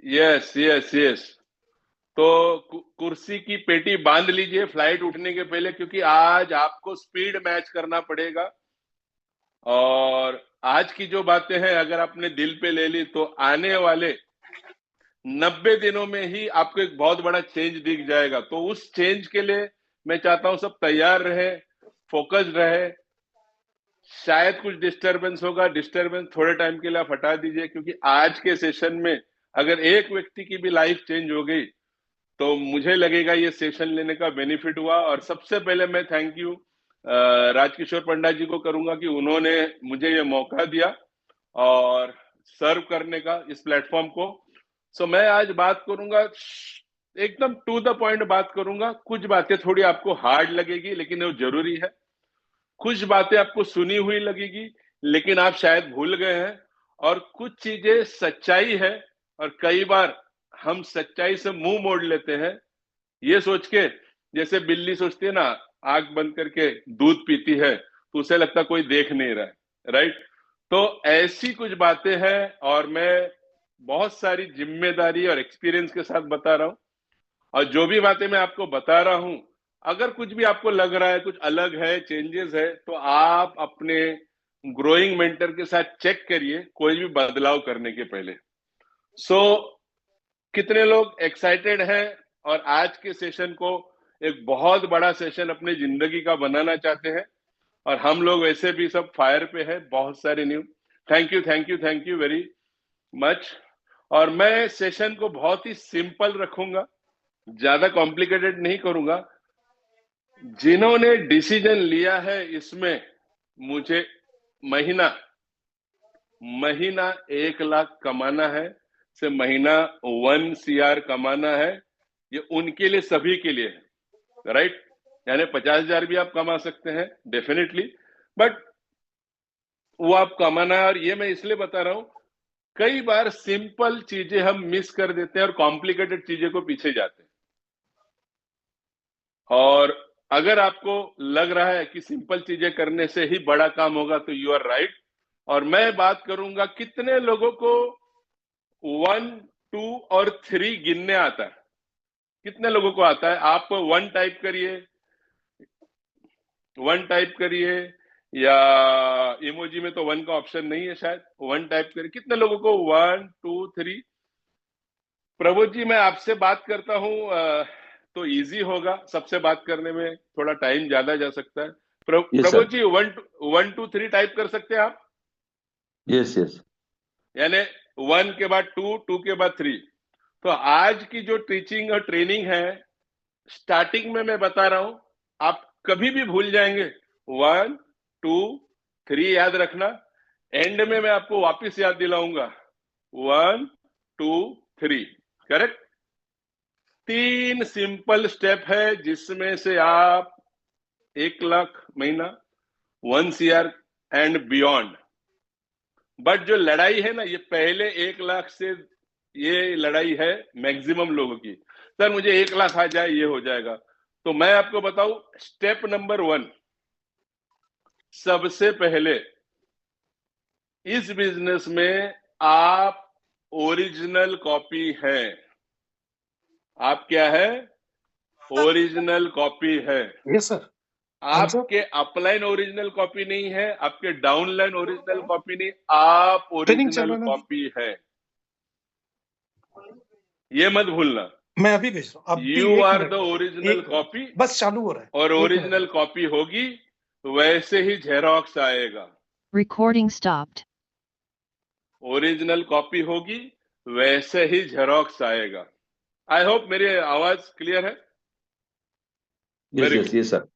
Yes yes yes. तो कुर्सी की पेटी बांध लीजिए फ्लाइट उठने के पहले, क्योंकि आज आपको स्पीड मैच करना पड़ेगा। और आज की जो बातें हैं अगर आपने दिल पे ले ली तो आने वाले 90 दिनों में ही आपको एक बहुत बड़ा चेंज दिख जाएगा। तो उस चेंज के लिए मैं चाहता हूं सब तैयार रहे, फोकस्ड रहे। शायद कुछ डिस्टरबेंस होगा, डिस्टरबेंस थोड़े टाइम के लिए आप हटा दीजिए, क्योंकि आज के सेशन में अगर एक व्यक्ति की भी लाइफ चेंज हो गई तो मुझे लगेगा ये सेशन लेने का बेनिफिट हुआ। और सबसे पहले मैं थैंक यू राजकिशोर पंडा जी को करूंगा कि उन्होंने मुझे ये मौका दिया और सर्व करने का इस प्लेटफॉर्म को। सो मैं आज बात करूंगा, एकदम टू द पॉइंट बात करूंगा। कुछ बातें थोड़ी आपको हार्ड लगेगी लेकिन वो जरूरी है। कुछ बातें आपको सुनी हुई लगेगी लेकिन आप शायद भूल गए हैं। और कुछ चीजें सच्चाई है, और कई बार हम सच्चाई से मुंह मोड़ लेते हैं ये सोच के, जैसे बिल्ली सोचती है ना, आंख बंद करके दूध पीती है तो उसे लगता कोई देख नहीं रहा है, राइट। तो ऐसी कुछ बातें हैं और मैं बहुत सारी जिम्मेदारी और एक्सपीरियंस के साथ बता रहा हूं। और जो भी बातें मैं आपको बता रहा हूं, अगर कुछ भी आपको लग रहा है कुछ अलग है, चेंजेस है, तो आप अपने ग्रोइंग मेंटर के साथ चेक करिए कोई भी बदलाव करने के पहले। सो कितने लोग एक्साइटेड हैं और आज के सेशन को एक बहुत बड़ा सेशन अपनी जिंदगी का बनाना चाहते हैं? और हम लोग वैसे भी सब फायर पे है, बहुत सारे new. Thank you thank you thank you very much. और मैं सेशन को बहुत ही सिंपल रखूंगा, ज्यादा कॉम्प्लिकेटेड नहीं करूंगा। जिन्होंने डिसीजन लिया है इसमें मुझे महीना महीना 1 लाख कमाना है, से महीना 1 CR कमाना है, ये उनके लिए, सभी के लिए है, राइट। यानी 50,000 भी आप कमा सकते हैं डेफिनेटली, बट वो आप कमाना है। और ये मैं इसलिए बता रहा हूं, कई बार सिंपल चीजें हम मिस कर देते हैं और कॉम्प्लिकेटेड चीजें को पीछे जाते हैं। और अगर आपको लग रहा है कि सिंपल चीजें करने से ही बड़ा काम होगा तो यू आर राइट। और मैं बात करूंगा कितने लोगों को 1, 2 और 3 गिनने आता है। कितने लोगों को आता है? आप 1 टाइप करिए, या इमोजी में तो 1 का ऑप्शन नहीं है शायद। 1 टाइप करिए, कितने लोगों को 1, 2, 3। प्रभु जी मैं आपसे बात करता हूं, तो इजी होगा, सबसे बात करने में थोड़ा टाइम ज्यादा जा सकता है। यस प्रभु सर। जी 1, 2, 3 टाइप कर सकते हैं आप? Yes yes. यानी 1 के बाद 2, 2 के बाद 3। तो आज की जो टीचिंग और ट्रेनिंग है, स्टार्टिंग में मैं बता रहा हूं, आप कभी भी भूल जाएंगे। 1, 2, 3 याद रखना। एंड में मैं आपको वापस याद दिलाऊंगा, 1, 2, 3। करेक्ट। 3 सिंपल स्टेप है जिसमें से आप 1 लाख महीना, 1 CR एंड बियॉन्ड। बट जो लड़ाई है ना, ये पहले 1 लाख से, ये लड़ाई है मैक्सिमम लोगों की। सर मुझे 1 लाख आ जाए ये हो जाएगा। तो मैं आपको बताऊं, स्टेप नंबर 1, सबसे पहले इस बिजनेस में आप ओरिजिनल कॉपी हैं। आप क्या है? ओरिजिनल कॉपी है। Yes sir. आंसर। आपके अपलाइन ओरिजिनल कॉपी नहीं है, आपके डाउनलाइन ओरिजिनल कॉपी नहीं, आप ट्रेनिंग ओरिजिनल चालू है ना? कॉपी है, ये मत भूलना। मैं अभी भेज रहा हूँ, अभी यू एक आर मिनट द में। ओरिजिनल एक कॉपी। बस चालू हो रहा है, और एक मिनट ओरिजिनल में। कॉपी होगी वैसे ही जेरोक्स आएगा। Recording stopped. ओरिजिनल कॉपी होगी वैसे ही जेरोक्स आएगा। आई होप मेरी आवाज क्लियर है। Yes very yes good. Yes sir.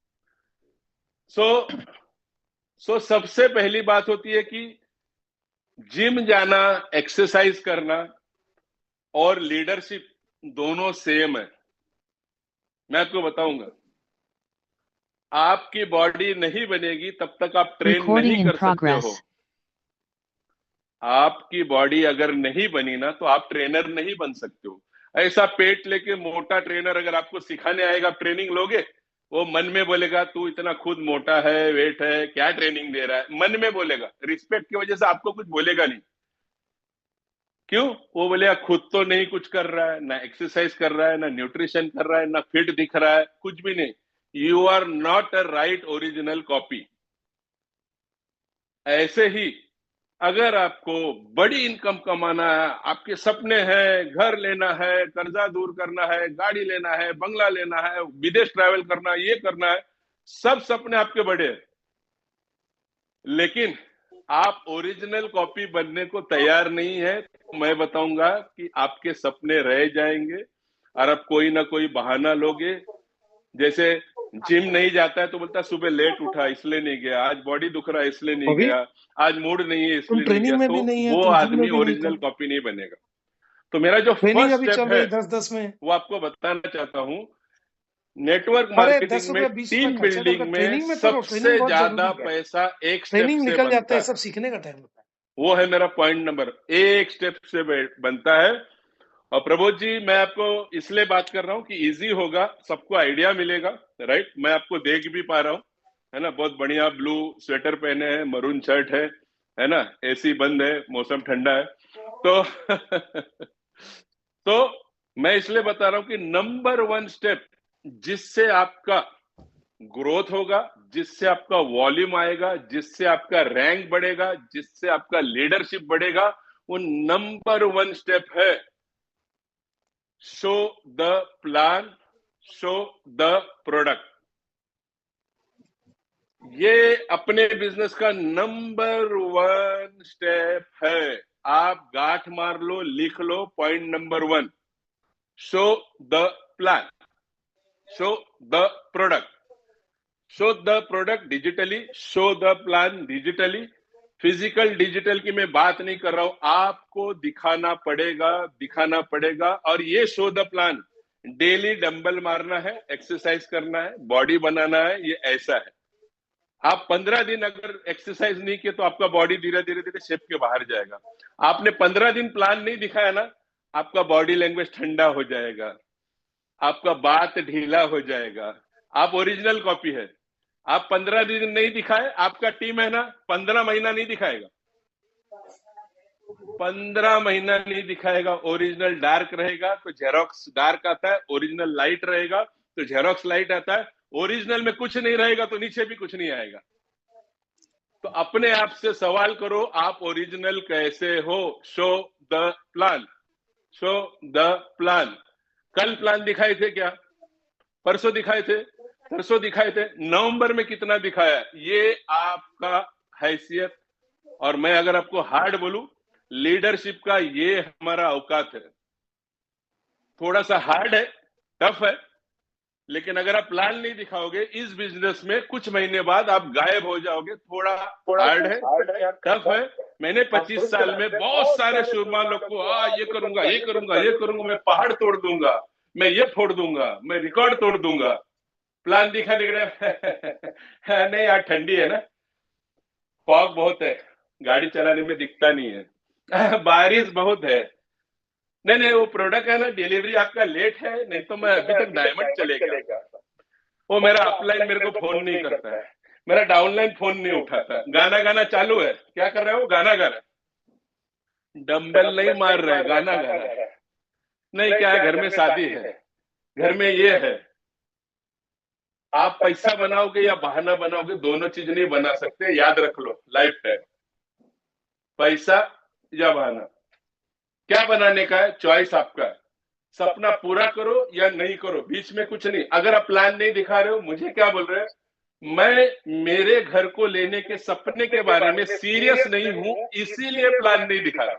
So सबसे पहली बात होती है कि जिम जाना, एक्सरसाइज करना और लीडरशिप दोनों सेम है। मैं आपको बताऊंगा, आपकी बॉडी नहीं बनेगी तब तक आप ट्रेन Recording नहीं in कर सकते हो। progress. आपकी बॉडी अगर नहीं बनी ना तो आप ट्रेनर नहीं बन सकते हो। ऐसा पेट लेके मोटा ट्रेनर अगर आपको सिखाने आएगा, आप ट्रेनिंग लोगे? वो मन में बोलेगा तू इतना खुद मोटा है, वेट है, क्या ट्रेनिंग दे रहा है, मन में बोलेगा। रिस्पेक्ट की वजह से आपको कुछ बोलेगा नहीं। क्यों? वो बोले यार खुद तो नहीं कुछ कर रहा है, ना एक्सरसाइज कर रहा है, ना न्यूट्रिशन कर रहा है, ना फिट दिख रहा है, कुछ भी नहीं। You are not a right original copy. ऐसे ही अगर आपको बड़ी इनकम कमाना है, आपके सपने हैं, घर लेना है, कर्जा दूर करना है, गाड़ी लेना है, बंगला लेना है, विदेश ट्रैवल करना है, ये करना है, सब सपने आपके बड़े हैं, लेकिन आप ओरिजिनल कॉपी बनने को तैयार नहीं है, तो मैं बताऊंगा कि आपके सपने रह जाएंगे और आप कोई ना कोई बहाना लोगे। जैसे जिम नहीं जाता है तो बोलता है सुबह लेट उठा इसलिए नहीं गया, आज बॉडी दुख रहा है इसलिए नहीं अभी गया, आज मूड नहीं है तुम इसलिए नहीं गया। ट्रेनिंग में तो भी नहीं है, वो तुम जिम में आदमी भी नहीं ओरिजिनल कर। कॉपी नहीं बनेगा। तो मेरा जो ट्रेनिंग फर्स्ट अभी स्टेप चल है रही 10-10 में। वो आपको बताना चाहता हूं। नेटवर्क अरे 10 मार्केटिंग में रुपया 20 रुपया टीम खर्चा बिल्डिंग करके में ट्रेनिंग में करो। ट्रेनिंग सबसे बहुत ज्यादा जरूरी है। पैसा एक स्टेप ट्रेनिंग से निकल जाता बनता है, है। सब सीखने का टाइम होता है। वो है मेरा पॉइंट नंबर, एक स्टेप से बनता है। और प्रबोध जी, मैं आपको इसलिए बात कर रहा हूं कि इजी होगा, सबको आइडिया मिलेगा। राइट, मैं आपको देख भी पा रहा हूं, है ना, बहुत बढ़िया ब्लू स्वेटर पहने हैं, मरून शर्ट है ना, एसी बंद है, मौसम ठंडा है। तो तो मैं इसलिए बता रहा हूं कि नंबर 1 स्टेप जिससे आपका ग्रोथ होगा, जिससे आपका वॉल्यूम आएगा, जिससे आपका रैंक बढ़ेगा, जिससे आपका लीडरशिप बढ़ेगा, वो नंबर 1 स्टेप है show the plan, show the product. ये अपने बिजनेस का नंबर 1 स्टेप है। आप गांठ मार लो, लिख लो, point number 1, show the plan, show the product. Show the product digitally, show the plan digitally. Physical digital की मैं बात नहीं कर रहा हूं, आपको दिखाना पड़ेगा, दिखाना पड़ेगा। और ये show the plan, daily dumbbell मारना है, एक्सरसाइज करना है, बॉडी बनाना है, ये ऐसा है। आप 15 दिन अगर एक्सरसाइज नहीं किए तो आपका बॉडी धीरे धीरे धीरे शेप के बाहर जाएगा। आपने 15 दिन प्लान नहीं दिखाया ना, आपका बॉडी लैंग्वेज ठंडा हो जाएगा, आपका बात ढीला हो जाएगा। आप ओरिजिनल कॉपी है। आप 15 दिन नहीं दिखाए, आपका टीम है ना 15 महीना नहीं दिखाएगा, 15 महीना नहीं दिखाएगा। ओरिजिनल डार्क रहेगा तो जेरोक्स डार्क आता है, ओरिजिनल लाइट रहेगा तो जेरोक्स लाइट आता है। ओरिजिनल में कुछ नहीं रहेगा तो नीचे भी कुछ नहीं आएगा। तो अपने आप से सवाल करो, आप ओरिजिनल कैसे हो? Show the plan, show the plan. कल प्लान दिखाए थे क्या? परसों दिखाए थे, परसों दिखाए थे, नवंबर में कितना दिखाया? ये आपका हैसियत। और मैं अगर आपको हार्ड बोलूं, लीडरशिप का ये हमारा औकात है। थोड़ा सा हार्ड है, टफ है, लेकिन अगर आप प्लान नहीं दिखाओगे इस बिजनेस में, कुछ महीने बाद आप गायब हो जाओगे। थोड़ा हार्ड है, टफ है। मैंने 25 साल में बहुत सारे शुरमा लोग को ये करूंगा, ये करूंगा, ये करूंगा, मैं पहाड़ तोड़ दूंगा, मैं ये फोड़ दूंगा, मैं रिकॉर्ड तोड़ दूंगा। प्लान दिखा दिख रहा है नहीं यार, ठंडी है ना, फॉग बहुत है, गाड़ी चलाने में दिखता नहीं है, बारिश बहुत है। नहीं नहीं, वो प्रोडक्ट है ना, डिलीवरी आपका लेट है, नहीं तो मैं अभी तक डायमंड चलेगा। वो मेरा अपलाइन मेरे को फोन नहीं करता है, मेरा डाउनलाइन फोन नहीं उठाता। गाना गाना चालू है, क्या कर रहे हो? गाना गा रहा है, डंबल नहीं मार रहे, गाना गा रहा है। नहीं, क्या है, घर में शादी है, घर में ये है। आप पैसा बनाओगे या बहाना बनाओगे, दोनों चीज नहीं बना सकते, याद रख लो लाइफ टाइम। पैसा या बहाना, क्या बनाने का है, चॉइस आपका है। सपना पूरा करो या नहीं करो, बीच में कुछ नहीं। अगर आप प्लान नहीं दिखा रहे हो, मुझे क्या बोल रहे हैं? मैं मेरे घर को लेने के सपने के बारे में सीरियस नहीं हूं, इसीलिए प्लान नहीं दिखा रहा।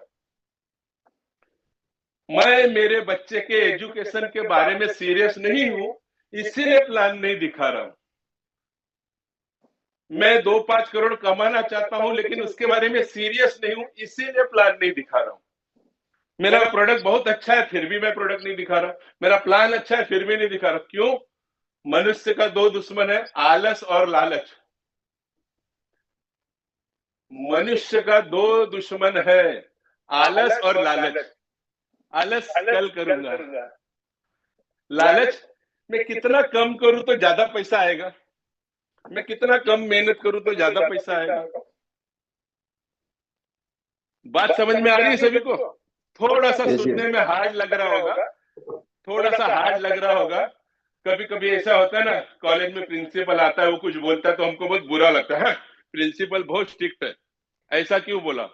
मैं मेरे बच्चे के एजुकेशन के बारे में सीरियस नहीं हूं, इसीलिए प्लान नहीं दिखा रहा हूं। मैं 2-5 करोड़ कमाना चाहता हूं, लेकिन उसके बारे में सीरियस नहीं हूं, इसीलिए प्लान नहीं दिखा रहा हूं। मेरा प्रोडक्ट बहुत अच्छा है, फिर भी मैं प्रोडक्ट नहीं दिखा रहा। मेरा प्लान अच्छा है, फिर भी नहीं दिखा रहा। क्यों? मनुष्य का 2 दुश्मन है, आलस और लालच। मनुष्य का 2 दुश्मन है, आलस और लालच। आलस कल करूंगा, लालच मैं कितना कम करूं तो ज्यादा पैसा आएगा, मैं कितना कम मेहनत करूं तो ज्यादा पैसा आएगा। बात समझ में आ रही है सभी को? थोड़ा सा Yes, सुनने yes. में हार्ड लग रहा होगा, थोड़ा सा हार्ड लग रहा होगा। कभी कभी ऐसा होता है ना, कॉलेज में प्रिंसिपल आता है, वो कुछ बोलता है तो हमको बहुत बुरा लगता है, प्रिंसिपल बहुत स्ट्रिक्ट है, ऐसा क्यों बोला।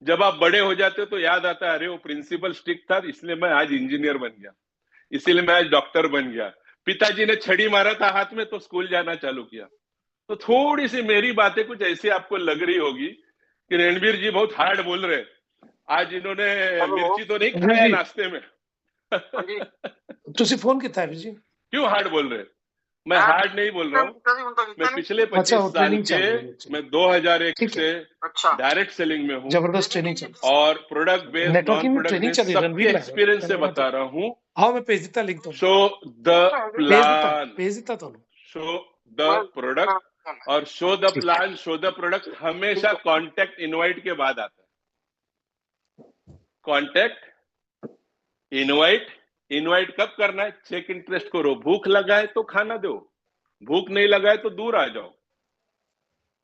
जब आप बड़े हो जाते हो तो याद आता है, अरे वो प्रिंसिपल स्ट्रिक्ट था इसलिए मैं आज इंजीनियर बन गया, इसीलिए मैं आज डॉक्टर बन गया। पिताजी ने छड़ी मारा था हाथ में तो स्कूल जाना चालू किया। तो थोड़ी सी मेरी बातें कुछ ऐसी आपको लग रही होगी कि रणवीर जी बहुत हार्ड बोल रहे, आज इन्होंने मिर्ची तो नहीं खाया है नाश्ते में। तुसी फोन कितना है जी? क्यों हार्ड बोल रहे? मैं हार्ड नहीं बोल रहा हूँ, मैं पिछले 25 अच्छा, वो साल ट्रेनिंग चल रही है, के मैं 2001 ठीक है। से डायरेक्ट सेलिंग में हूँ जबरदस्त ट्रेनिंग चल रही और प्रोडक्ट है। बेस्ड नॉन नेटवर्किंग में प्रोडक्ट ट्रेनिंग बेस्ड चल रही है, सबके रणवीर लाया एक्सपीरियंस से धन्यवाद। बता रहा हूँ। हाँ, मैं भेज देता लिंक तो शो द प्लान, भेज देता तो शो द प्रोडक्ट और शो द ठीक। प्लान, शो द प्रोडक्ट हमेशा कॉन्टेक्ट इनवाइट के बाद आता है। कॉन्टेक्ट इनवाइट, इनवाइट कब करना है? चेक इंटरेस्ट करो, भूख लगा है तो खाना दो, भूख नहीं लगा है तो दूर आ जाओ।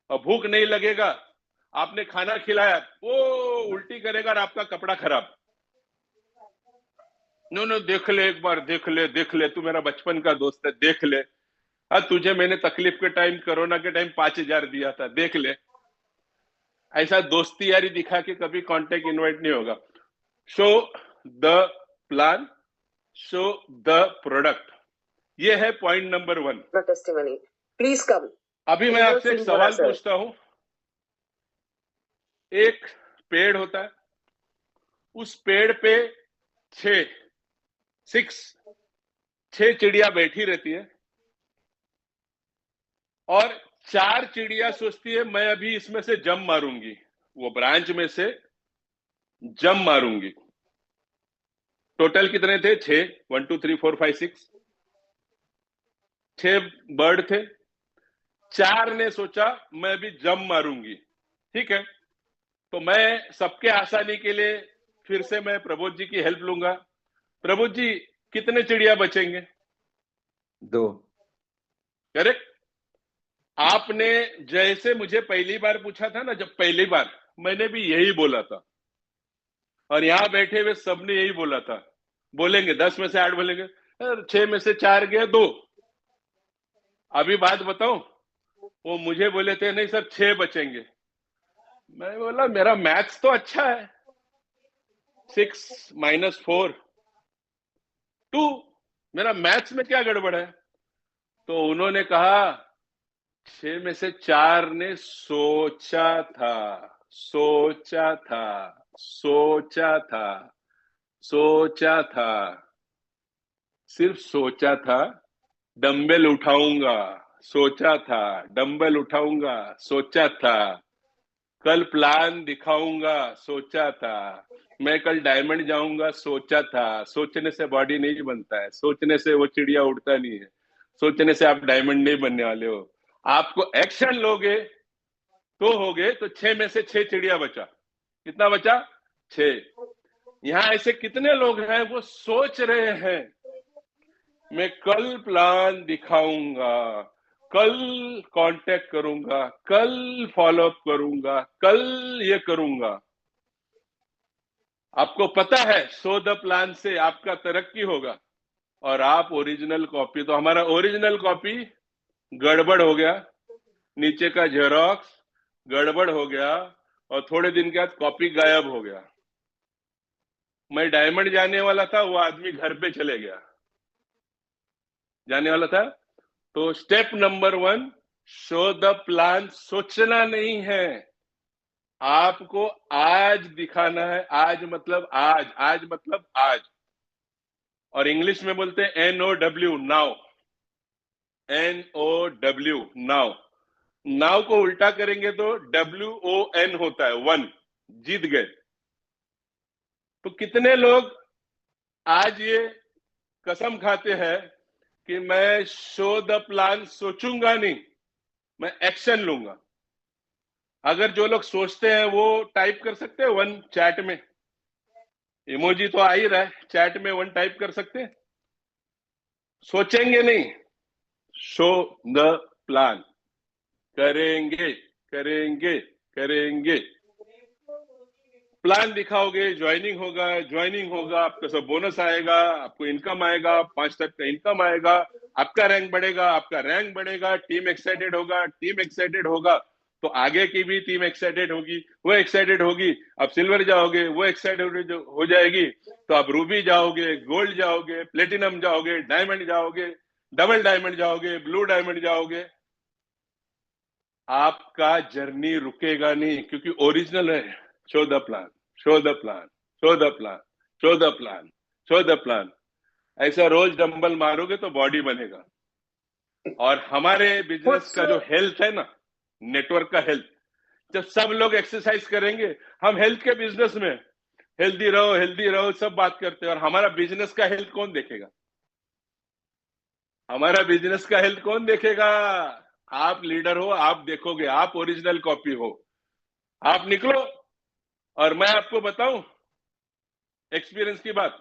और भूख नहीं लगेगा, आपने खाना खिलाया वो उल्टी करेगा और आपका कपड़ा खराब। नो नो, देख ले एक बार, देख ले देख ले, तू मेरा बचपन का दोस्त है, देख ले, तुझे मैंने तकलीफ के टाइम, कोरोना के टाइम 5,000 दिया था, देख ले। ऐसा दोस्ती यारी दिखा के कभी कांटेक्ट इनवाइट नहीं होगा। Show the plan, show the product, ये है पॉइंट नंबर 1। Please come. अभी मैं आपसे एक सवाल पूछता हूं। एक पेड़ होता है, उस पेड़ पे 6 चिड़िया बैठी रहती है और 4 चिड़िया सोचती है मैं अभी इसमें से जम मारूंगी, वो ब्रांच में से जम मारूंगी। टोटल कितने थे? 6, 1 2 3 4 5 6, 6 बर्ड थे। 4 ने सोचा मैं अभी जम मारूंगी, ठीक है। तो मैं सबके आसानी के लिए फिर से मैं प्रबोध जी की हेल्प लूंगा। प्रबोध जी, कितने चिड़िया बचेंगे? 2। करेक्ट। आपने जैसे मुझे पहली बार पूछा था ना, जब पहली बार, मैंने भी यही बोला था और यहां बैठे हुए सबने यही बोला था। बोलेंगे 10 में से 8 बोलेंगे, 6 में से 4 गए 2। अभी बात बताऊं, वो मुझे बोले थे नहीं सर 6 बचेंगे। मैं बोला मेरा मैथ्स तो अच्छा है, 6 - 4 2, मेरा मैथ्स में क्या गड़बड़ है? तो उन्होंने कहा 6 में से 4 ने सोचा था, सोचा था, सोचा था, सोचा था, सिर्फ सोचा था। डंबल उठाऊंगा, सोचा था, डंबल उठाऊंगा, सोचा था, कल प्लान दिखाऊंगा, सोचा था, मैं कल डायमंड जाऊंगा, सोचा था। सोचने से बॉडी नहीं बनता है, सोचने से वो चिड़िया उड़ता नहीं है, सोचने से आप डायमंड नहीं बनने वाले हो। आपको एक्शन लोगे तो होगे। तो 6 में से 6 चिड़िया बचा। कितना बचा? 6। यहां ऐसे कितने लोग हैं वो सोच रहे हैं मैं कल प्लान दिखाऊंगा, कल कांटेक्ट करूंगा, कल फॉलो अप करूंगा, कल ये करूंगा। आपको पता है सो द प्लान से आपका तरक्की होगा और आप ओरिजिनल कॉपी, तो हमारा ओरिजिनल कॉपी गड़बड़ हो गया, नीचे का जेरोक्स गड़बड़ हो गया और थोड़े दिन के बाद कॉपी गायब हो गया। मैं डायमंड जाने वाला था, वो आदमी घर पे चले गया, जाने वाला था। तो step number 1, show the plan. सोचना नहीं है, आपको आज दिखाना है। आज मतलब आज, आज मतलब आज, और इंग्लिश में बोलते हैं NOW, now. NOW, now. Now को उल्टा करेंगे तो WON होता है, 1, जीत गए। तो कितने लोग आज ये कसम खाते हैं कि मैं शो द प्लान सोचूंगा नहीं, मैं एक्शन लूंगा। अगर जो लोग सोचते हैं वो टाइप कर सकते हैं 1 चैट में, इमोजी तो आ ही रहा है, चैट में 1 टाइप कर सकते हैं। सोचेंगे नहीं, शो द प्लान, करेंगे करेंगे करेंगे। प्लान दिखाओगे, ज्वाइनिंग होगा, आपका सब बोनस आएगा, आपको इनकम आएगा, 5 टाइप का इनकम आएगा, आपका रैंक बढ़ेगा, टीम एक्साइटेड होगा तो आगे की भी टीम एक्साइटेड होगी, वो एक्साइटेड होगी, आप सिल्वर जाओगे, वो एक्साइटेड हो जाएगी, तो आप रूबी जाओगे, गोल्ड जाओगे, प्लेटिनम जाओगे, डायमंड जाओगे, डबल डायमंड जाओगे, ब्लू डायमंड जाओगे। आपका जर्नी रुकेगा नहीं, क्योंकि ओरिजिनल है। Show the plan, show the plan, show the plan, show the plan, show the plan. ऐसा रोज डंबल मारोगे तो बॉडी बनेगा। और हमारे बिजनेस का जो हेल्थ है ना, नेटवर्क का हेल्थ, जब सब लोग एक्सरसाइज करेंगे, हम हेल्थ के बिजनेस में हेल्दी रहो सब बात करते हैं, और हमारा बिजनेस का हेल्थ कौन देखेगा? हमारा बिजनेस का हेल्थ कौन देखेगा? आप लीडर हो, आप देखोगे, आप ओरिजिनल कॉपी हो, आप निकलो। और मैं आपको बताऊं एक्सपीरियंस की बात,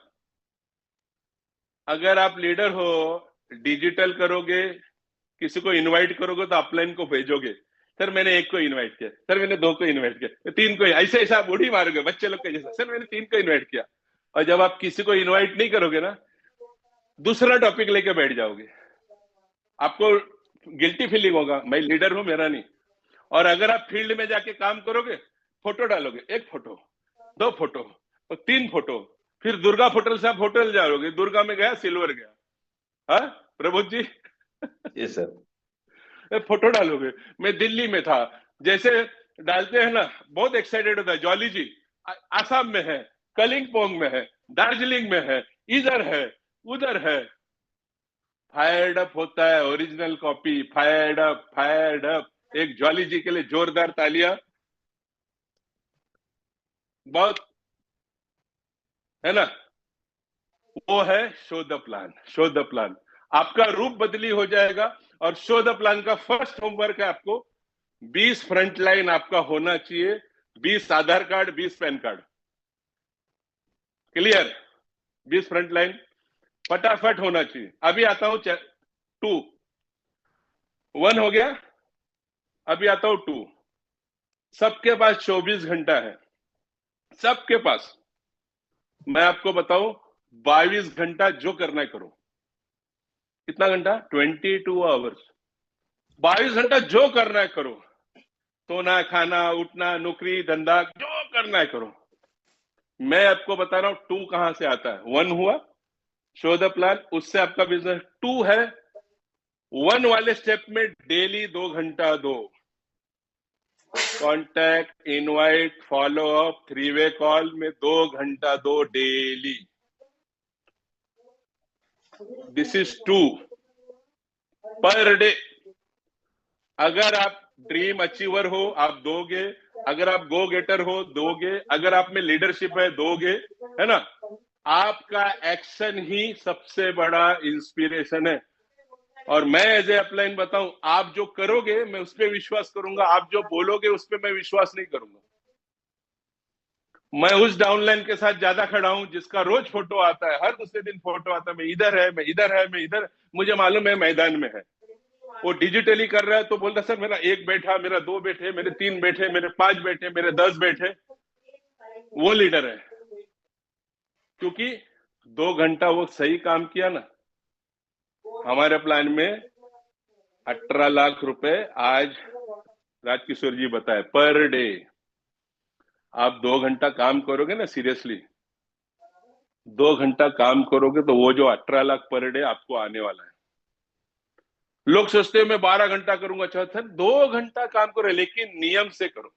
अगर आप लीडर हो, डिजिटल करोगे, किसी को इनवाइट करोगे तो अपलाइन को भेजोगे, सर मैंने 1 को इनवाइट किया, सर मैंने 2 को इनवाइट किया, 3 को, ऐसे आप बूढ़ी मारोगे बच्चे लोग के जैसा, सर मैंने 3 को इनवाइट किया। और जब आप किसी को इनवाइट नहीं करोगे ना, दूसरा टॉपिक लेके बैठ जाओगे, आपको गिल्टी फीलिंग होगा, मैं लीडर हूं, मेरा नहीं। और अगर आप फील्ड में जाके काम करोगे, फोटो डालोगे, 1 फोटो, 2 फोटो और 3 फोटो, फिर दुर्गा होटल से आप होटल जाओगे, दुर्गा में गया, सिल्वर गया, हाँ Prabodh ji? Yes sir. Photo डालोगे। मैं दिल्ली में था, जैसे डालते हैं ना, बहुत एक्साइटेड होता है, जॉली जी आसाम में है, कलिंगपोंग में है, दार्जिलिंग में है, इधर है, उधर है। फायर्ड अप होता है ओरिजिनल कॉपी, फायर्ड अप। एक ज्वाली जी के लिए जोरदार तालियां। बहुत है ना, वो है शो द प्लान। आपका रूप बदली हो जाएगा। और शो द प्लान का फर्स्ट होमवर्क है आपको 20 फ्रंट लाइन आपका होना चाहिए, 20 Aadhaar card, 20 PAN card. Clear? 20 front line फटाफट होना चाहिए। अभी आता हूं 2, 1 हो गया, अभी आता हूं 2। सबके पास 24 घंटा है, सबके पास। मैं आपको बताऊं 22 घंटा जो करना है करो। कितना घंटा? 22 आवर्स। 22 घंटा जो करना है करो, सोना, खाना, उठना, नौकरी, धंधा, जो करना है करो। मैं आपको बता रहा हूं 2 कहां से आता है। 1 हुआ शो द प्लान, उससे आपका बिजनेस। 2 है 1 वाले स्टेप में डेली 2 घंटा दो। कॉन्टैक्ट, इनवाइट, फॉलो अप, 3 वे कॉल में 2 घंटा दो daily. This is 2 per day. अगर आप ड्रीम अचीवर हो, आप दोगे। अगर आप गो गेटर हो, दोगे। अगर आप में लीडरशिप है, दोगे, है ना? आपका एक्शन ही सबसे बड़ा इंस्पिरेशन है। और मैं एज ए अपलाइन बताऊं, आप जो करोगे मैं उस पर विश्वास करूंगा, आप जो बोलोगे उस पर मैं विश्वास नहीं करूंगा। मैं उस डाउनलाइन के साथ ज्यादा खड़ा हूं जिसका रोज फोटो आता है, हर दूसरे दिन फोटो आता है, मैं इधर है, मैं इधर है, मैं इधर, मुझे मालूम है मैदान में है। वो डिजिटली कर रहा है तो बोलता सर मेरा 1 बैठा, मेरा 2 बैठे, मेरे 3 बैठे, मेरे 5 बैठे, मेरे 10 बैठे। वो लीडर है, क्योंकि 2 घंटा वो सही काम किया ना। हमारे प्लान में 18 लाख रुपए आज राजकिशोर जी बताए पर डे। आप 2 घंटा काम करोगे ना, सीरियसली 2 घंटा काम करोगे तो वो जो 18 लाख पर डे आपको आने वाला है। लोग सोचते हैं मैं 12 घंटा करूंगा। अच्छा सर 2 घंटा काम करो, लेकिन नियम से करो।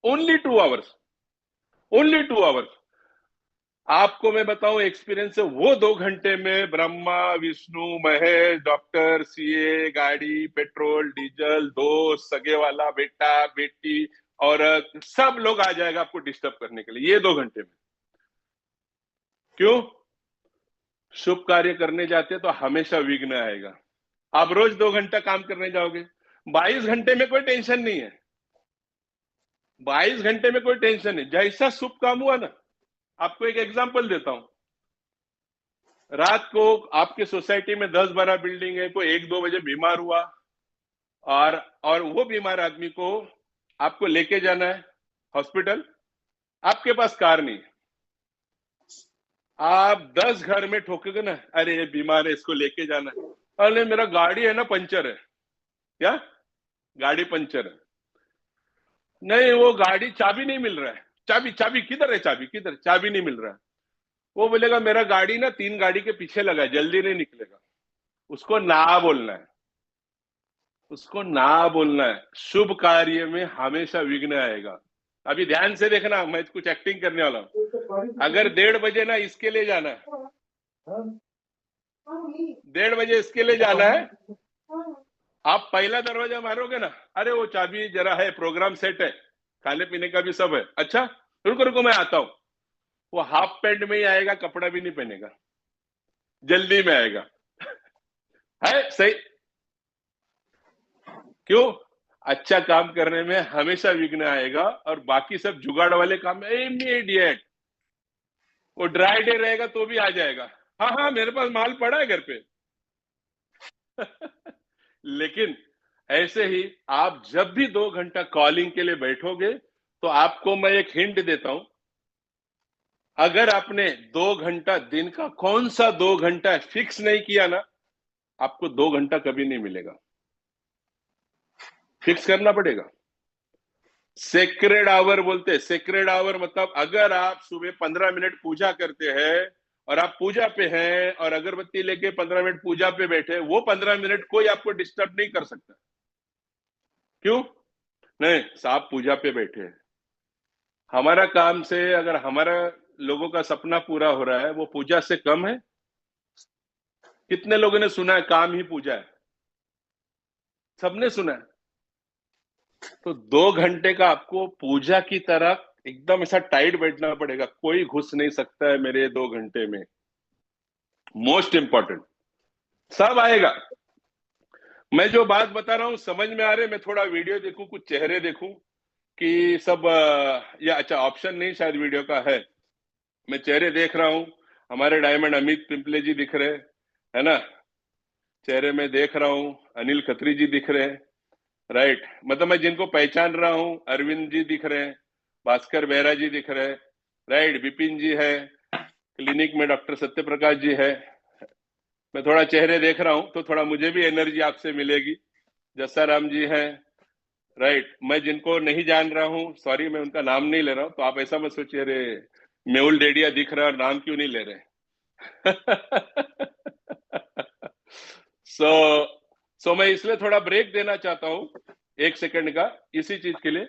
Only 2 hours, only 2 hours. आपको मैं बताऊं एक्सपीरियंस से, वो 2 घंटे में ब्रह्मा, विष्णु, महेश, डॉक्टर, सीए, गाड़ी, पेट्रोल, डीजल, दोस्त, सगे वाला, बेटा, बेटी, औरत, सब लोग आ जाएगा आपको डिस्टर्ब करने के लिए ये 2 घंटे में। क्यों? शुभ कार्य करने जाते तो हमेशा विघ्न आएगा। आप रोज 2 घंटा काम करने जाओगे, 22 घंटे में कोई टेंशन नहीं है। 22 घंटे में कोई टेंशन नहीं। जैसा शुभ काम हुआ ना, आपको एक एग्जांपल देता हूं। रात को आपके सोसाइटी में 10-12 बिल्डिंग है, कोई 1-2 बजे बीमार हुआ, और वो बीमार आदमी को आपको लेके जाना है हॉस्पिटल, आपके पास कार नहीं, आप 10 घर में ठोकोगे ना, अरे ये बीमार है इसको लेके जाना है, अरे मेरा गाड़ी है ना पंचर है, क्या गाड़ी पंचर है, नहीं वो गाड़ी चाबी नहीं मिल रहा है, चाबी चाबी किधर है, चाबी किधर, चाबी नहीं मिल रहा है, वो बोलेगा मेरा गाड़ी ना 3 गाड़ी के पीछे लगा है, जल्दी नहीं निकलेगा। उसको ना बोलना है, उसको ना बोलना है। शुभ कार्य में हमेशा विघ्न आएगा। अभी ध्यान से देखना, मैं कुछ एक्टिंग करने वाला हूं। अगर 1:30 बजे ना इसके लिए जाना है, 1:30 बजे इसके लिए जाना है, आप पहला दरवाजा मारोगे ना, अरे वो चाबी जरा है, प्रोग्राम सेट है, खाने पीने का भी सब है, अच्छा रुको रुको मैं आता हूं, वो हाफ पैंट में ही आएगा, कपड़ा भी नहीं पहनेगा, जल्दी में आएगा। है सही? क्यों? अच्छा काम करने में हमेशा विघ्न आएगा, और बाकी सब जुगाड़ वाले काम में इमीडिएट, वो ड्राई डे रहेगा तो भी आ जाएगा, हाँ हाँ मेरे पास माल पड़ा है घर पे। लेकिन ऐसे ही आप जब भी 2 घंटा कॉलिंग के लिए बैठोगे, तो आपको मैं एक हिंट देता हूं, अगर आपने 2 घंटा दिन का कौन सा 2 घंटा फिक्स नहीं किया ना, आपको 2 घंटा कभी नहीं मिलेगा, फिक्स करना पड़ेगा। सेक्रेड आवर बोलते हैं, सेक्रेड आवर मतलब अगर आप सुबह 15 मिनट पूजा करते हैं और आप पूजा पे हैं और अगरबत्ती लेके 15 मिनट पूजा पे बैठे, वो 15 मिनट कोई आपको डिस्टर्ब नहीं कर सकता। क्यों? नहीं, साहब पूजा पे बैठे हैं। हमारा काम से अगर हमारा लोगों का सपना पूरा हो रहा है, वो पूजा से कम है? कितने लोगों ने सुना है काम ही पूजा है? सबने सुना है। तो 2 घंटे का आपको पूजा की तरह एकदम ऐसा टाइट बैठना पड़ेगा, कोई घुस नहीं सकता है मेरे 2 घंटे में। मोस्ट इंपॉर्टेंट, सब आएगा। मैं जो बात बता रहा हूं समझ में आ रहे? मैं थोड़ा वीडियो देखूं, कुछ चेहरे देखूं कि सब या अच्छा ऑप्शन नहीं शायद वीडियो का है, मैं चेहरे देख रहा हूं। हमारे डायमंड अमित पिंपले जी दिख रहे है ना, चेहरे में देख रहा हूं, अनिल खत्री जी दिख रहे हैं, राइट, मतलब मैं जिनको पहचान रहा हूं, अरविंद जी दिख रहे हैं, भास्कर बेहरा जी दिख रहे हैं, राइट, विपिन जी है, क्लिनिक में डॉक्टर सत्य प्रकाश जी है। मैं थोड़ा चेहरे देख रहा हूं तो थोड़ा मुझे भी एनर्जी आपसे मिलेगी। जस्साराम जी हैं, राइट, मैं जिनको नहीं जान रहा हूं, सॉरी मैं उनका नाम नहीं ले रहा हूं, तो आप ऐसा मत सोचिए अरे मेहुल डेडिया दिख रहा है और नाम क्यों नहीं ले रहे। सो मैं इसलिए थोड़ा ब्रेक देना चाहता हूं 1 सेकंड का इसी चीज के लिए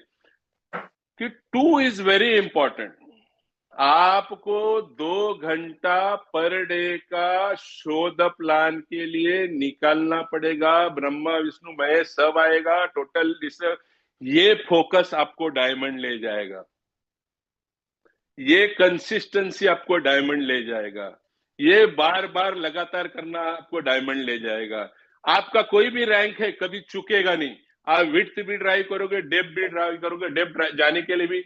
कि 2 इज वेरी इंपॉर्टेंट। आपको 2 घंटा पर डे का शोध प्लान के लिए निकालना पड़ेगा। ब्रह्मा विष्णु महेश सब आएगा, टोटल ये फोकस आपको डायमंड ले जाएगा, ये कंसिस्टेंसी आपको डायमंड ले जाएगा, ये बार बार लगातार करना आपको डायमंड ले जाएगा। आपका कोई भी रैंक है कभी चुकेगा नहीं। आप विड्थ भी ड्राइव करोगे, डेप्थ भी ड्राइव करोगे, डेप्थ जाने के लिए भी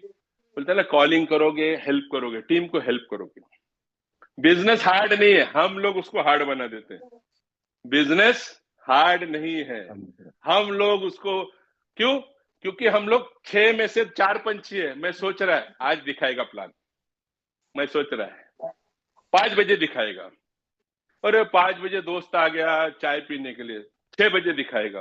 बोलते हैं ना कॉलिंग करोगे, हेल्प करोगे, टीम को हेल्प करोगे। बिजनेस हार्ड नहीं है, हम लोग उसको हार्ड बना देते हैं। बिजनेस हार्ड नहीं है, हम लोग उसको क्यों? क्योंकि हम लोग 6 में से 4 पंछी है। मैं सोच रहा है आज दिखाएगा प्लान, मैं सोच रहा है 5 बजे दिखाएगा, अरे 5 बजे दोस्त आ गया चाय पीने के लिए, 6 बजे दिखाएगा,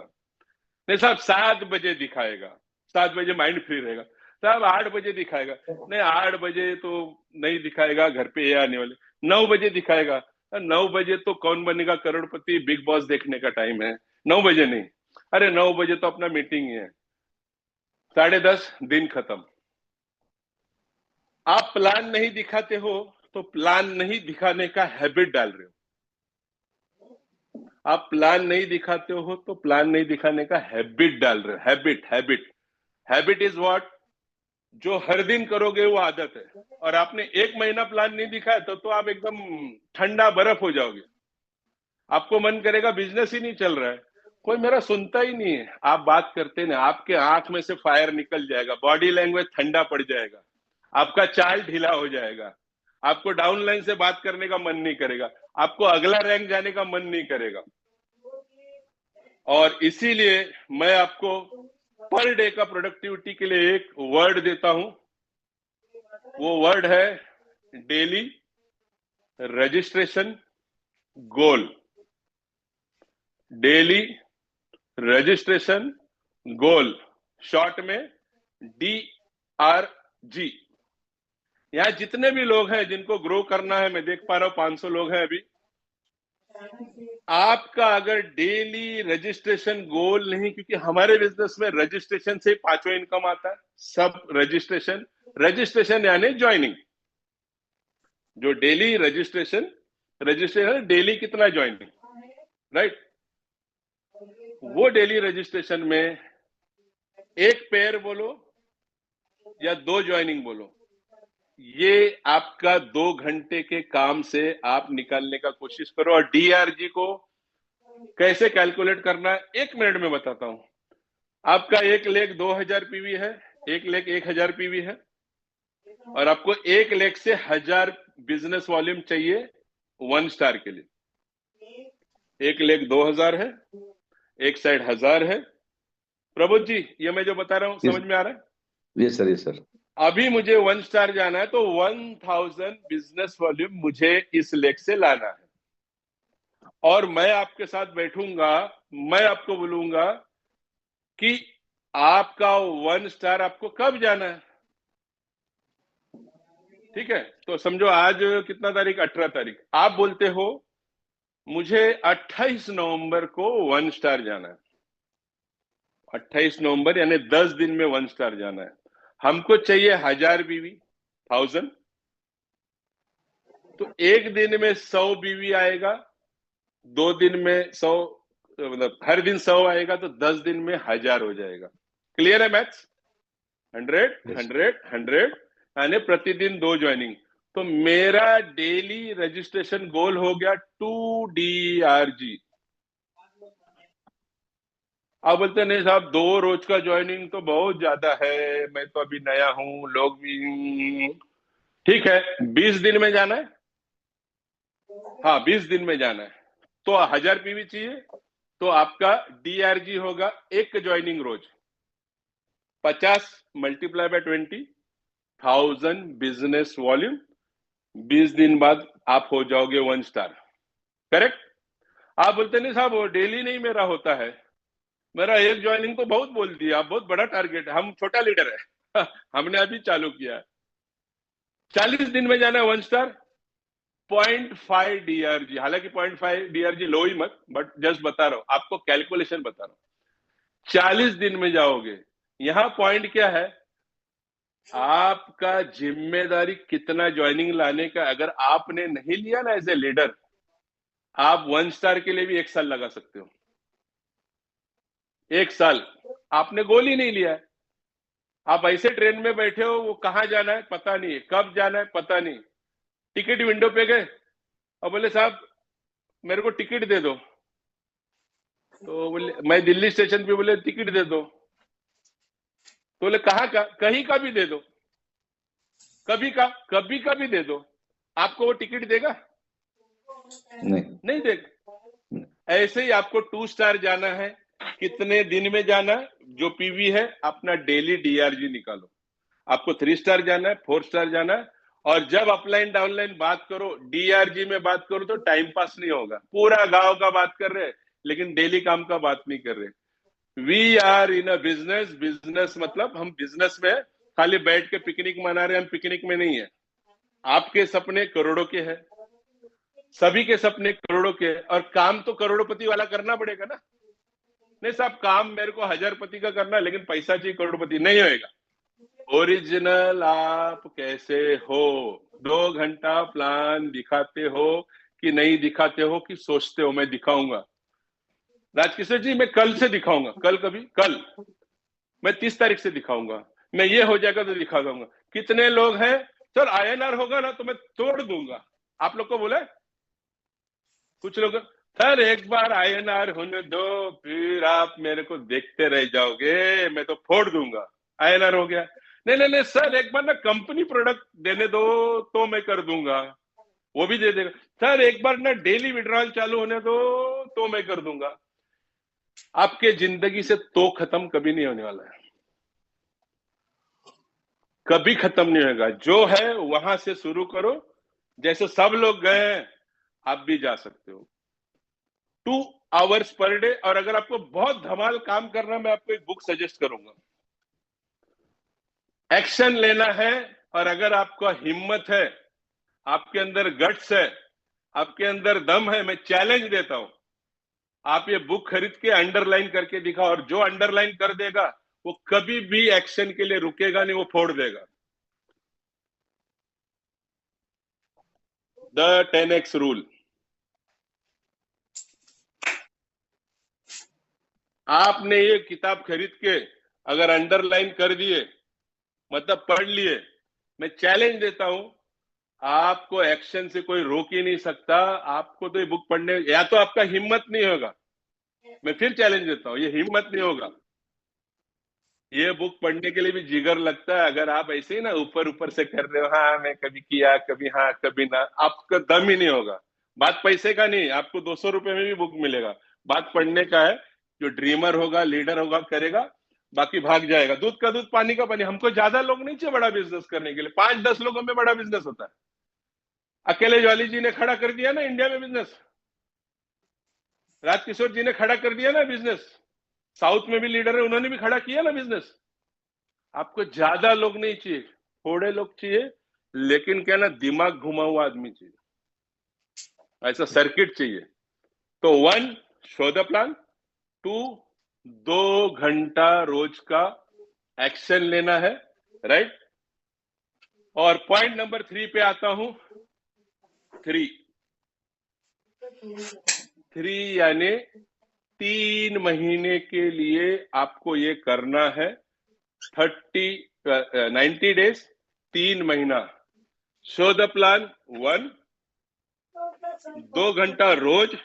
नहीं साहब 7 बजे दिखाएगा, 7 बजे माइंड फ्री रहेगा, साहब 8 बजे दिखाएगा, नहीं 8 बजे तो नहीं दिखाएगा, घर पे ये आने वाले, 9 बजे दिखाएगा, 9 बजे तो कौन बनेगा करोड़पति बिग बॉस देखने का टाइम है, 9 बजे नहीं, अरे 9 बजे तो अपना मीटिंग ही है, 10:30 दिन खत्म। आप प्लान नहीं दिखाते हो तो प्लान नहीं दिखाने का हैबिट डाल रहे हो। आप प्लान नहीं दिखाते हो तो प्लान नहीं दिखाने का हैबिट डाल रहे हो। Habit habit habit is what? जो हर दिन करोगे वो आदत है। और आपने 1 महीना प्लान नहीं दिखाया तो आप एकदम ठंडा बर्फ हो जाओगे। आपको मन करेगा बिजनेस ही नहीं चल रहा है, कोई मेरा सुनता ही नहीं है। आप बात करते ना, आपके आंख में से फायर निकल जाएगा, बॉडी लैंग्वेज ठंडा पड़ जाएगा, आपका चाल ढीला हो जाएगा, आपको डाउनलाइन से बात करने का मन नहीं करेगा, आपको अगला रैंक जाने का मन नहीं करेगा। और इसीलिए मैं आपको पर डे का प्रोडक्टिविटी के लिए एक वर्ड देता हूं, वो वर्ड है डेली रजिस्ट्रेशन गोल। डेली रजिस्ट्रेशन गोल, शॉर्ट में DRG। यहाँ जितने भी लोग हैं जिनको ग्रो करना है, मैं देख पा रहा हूं 500 लोग हैं अभी। आपका अगर डेली रजिस्ट्रेशन गोल नहीं, क्योंकि हमारे बिजनेस में रजिस्ट्रेशन से 5वां इनकम आता है, सब रजिस्ट्रेशन। रजिस्ट्रेशन यानी ज्वाइनिंग। जो डेली रजिस्ट्रेशन डेली कितना ज्वाइनिंग, राइट। वो डेली रजिस्ट्रेशन में एक पेयर बोलो या 2 ज्वाइनिंग बोलो, ये आपका 2 घंटे के काम से आप निकालने का कोशिश करो। और DRG को कैसे कैलकुलेट करना है 1 मिनट में बताता हूं। आपका एक लेग 2000 PV है, एक लेग 1000 PV है, और आपको एक लेग से 1000 बिजनेस वॉल्यूम चाहिए 1 स्टार के लिए। एक लेग 2000 है, एक साइड 1000 है। प्रबोध जी, ये मैं जो बता रहा हूं समझ में आ रहा है? Yes sir, yes sir. अभी मुझे 1 स्टार जाना है तो 1000 बिजनेस वॉल्यूम मुझे इस लेग से लाना है। और मैं आपके साथ बैठूंगा, मैं आपको बोलूंगा कि आपका 1 स्टार आपको कब जाना है। ठीक है, तो समझो आज कितना तारीख, 18 तारीख। आप बोलते हो मुझे 28 नवंबर को 1 स्टार जाना है। 28 नवंबर यानी 10 दिन में 1 स्टार जाना है। हमको चाहिए 1000 BV, 1000। तो एक दिन में 100 BV आएगा, 2 दिन में 100, मतलब हर दिन 100 आएगा, तो 10 दिन में 1000 हो जाएगा। क्लियर है मैथ्स? 100 100 100 यानी प्रतिदिन 2 ज्वाइनिंग। तो मेरा डेली रजिस्ट्रेशन गोल हो गया 2 DRG। आप बोलते नहीं साहब 2 रोज का ज्वाइनिंग तो बहुत ज्यादा है, मैं तो अभी नया हूं, लोग भी। ठीक है, 20 दिन में जाना है। हाँ, 20 दिन में जाना है तो 1000 PV चाहिए, तो आपका DRG होगा एक ज्वाइनिंग रोज 50 मल्टीप्लाई बाय 20, 1000 बिजनेस वॉल्यूम। 20 दिन बाद आप हो जाओगे 1 स्टार। करेक्ट? आप बोलते नहीं साहब वो डेली नहीं मेरा होता है, मेरा एक ज्वाइनिंग तो बहुत बोल दिया, आप बहुत बड़ा टारगेट है, हम छोटा लीडर है। हमने अभी चालू किया है। 40 दिन में जाना है 1 स्टार, 0.5 DRG। हालांकि 0.5 DRG लो ही मत, बट जस्ट बता रहा हूं आपको, कैलकुलेशन बता रहा हूं। 40 दिन में जाओगे। यहां पॉइंट क्या है, आपका जिम्मेदारी कितना ज्वाइनिंग लाने का। अगर आपने नहीं लिया ना एज ए लीडर, आप 1 स्टार के लिए भी 1 साल लगा सकते हो। 1 साल आपने गोल ही नहीं लिया है। आप ऐसे ट्रेन में बैठे हो, वो कहां जाना है पता नहीं है, कब जाना है पता नहीं। टिकट विंडो पे गए और बोले साहब मेरे को टिकट दे दो, तो बोले मैं दिल्ली स्टेशन पे, बोले टिकट दे दो, तो बोले कहाँ का, कहीं का भी दे दो, कभी का भी दे दो। आपको वो टिकट देगा? नहीं देगा। ऐसे ही आपको 2 स्टार जाना है, कितने दिन में जाना है, जो PV है अपना डेली DRG निकालो। आपको 3 स्टार जाना है, 4 स्टार जाना है। और जब अपलाइन डाउनलाइन बात करो, DRG में बात करो, तो टाइम पास नहीं होगा। पूरा गांव का बात कर रहे हैं लेकिन डेली काम का बात नहीं कर रहे। We are in a business. Business मतलब हम बिजनेस में खाली बैठ के पिकनिक मना रहे हैं, हम पिकनिक में नहीं है। आपके सपने करोड़ों के हैं, सभी के सपने करोड़ों के हैं, और काम तो करोड़पति वाला करना पड़ेगा ना। नहीं साहब काम मेरे को 1000पति का करना है लेकिन पैसा चाहिए करोड़पति, नहीं होएगा। ओरिजिनल आप कैसे हो? 2 घंटा प्लान दिखाते हो कि नहीं दिखाते हो, कि सोचते हो मैं दिखाऊंगा? राजकिशोर जी मैं कल से दिखाऊंगा। कल कभी? कल मैं 30 तारीख से दिखाऊंगा। मैं ये हो जाएगा तो दिखा दूंगा। कितने लोग हैं? सर INR होगा ना तो मैं तोड़ दूंगा। आप लोग को बोला? कुछ लोग सर एक बार INR होने दो फिर आप मेरे को देखते रह जाओगे, मैं तो फोड़ दूंगा। INR हो गया, नहीं नहीं नहीं सर एक बार ना कंपनी प्रोडक्ट देने दो तो मैं कर दूंगा, वो भी दे देगा। सर एक बार ना डेली विड्रॉल चालू होने दो तो मैं कर दूंगा। आपके जिंदगी से तो खत्म कभी नहीं होने वाला है, कभी खत्म नहीं होगा। जो है वहां से शुरू करो, जैसे सब लोग गए हैं आप भी जा सकते हो। 2 आवर्स पर डे। और अगर आपको बहुत धमाल काम करना, मैं आपको एक बुक सजेस्ट करूंगा। एक्शन लेना है, और अगर आपका हिम्मत है, आपके अंदर गट्स है, आपके अंदर दम है, मैं चैलेंज देता हूं, आप ये बुक खरीद के अंडरलाइन करके दिखाओ, और जो अंडरलाइन कर देगा वो कभी भी एक्शन के लिए रुकेगा नहीं, वो फोड़ देगा। The 10x rule. आपने ये किताब खरीद के अगर अंडरलाइन कर दिए, मतलब पढ़ लिए, मैं चैलेंज देता हूं, आपको एक्शन से कोई रोक ही नहीं सकता। आपको तो ये बुक पढ़ने, या तो आपका हिम्मत नहीं होगा, मैं फिर चैलेंज देता हूं, ये हिम्मत नहीं होगा। ये बुक पढ़ने के लिए भी जिगर लगता है। अगर आप ऐसे ही ना ऊपर ऊपर से कर रहे हो, हाँ मैं कभी किया, कभी हाँ कभी ना, आपका दम ही नहीं होगा। बात पैसे का नहीं, आपको 200 रुपए में भी बुक मिलेगा। बात पढ़ने का है। जो ड्रीमर होगा, लीडर होगा, करेगा, बाकी भाग जाएगा। दूध का दूध, पानी का पानी। हमको ज्यादा लोग नहीं चाहिए बड़ा बिजनेस करने के लिए, 5-10 लोगों में बड़ा बिजनेस होता है। अकेले ज्वाली जी ने खड़ा कर दिया ना इंडिया में बिजनेस, राजकिशोर जी ने खड़ा कर दिया ना बिजनेस, साउथ में भी लीडर है, उन्होंने भी खड़ा किया ना बिजनेस। आपको ज्यादा लोग नहीं चाहिए, थोड़े लोग चाहिए, लेकिन क्या ना, दिमाग घुमा हुआ आदमी चाहिए, ऐसा सर्किट चाहिए। तो 1, शो द प्लान। 2, 2 घंटा रोज का एक्शन लेना है, राइट। और पॉइंट नंबर 3 पे आता हूं। 3 यानी 3 महीने के लिए आपको ये करना है। 90 डेज, 3 महीना। Show the plan. 1, 2 घंटा रोज,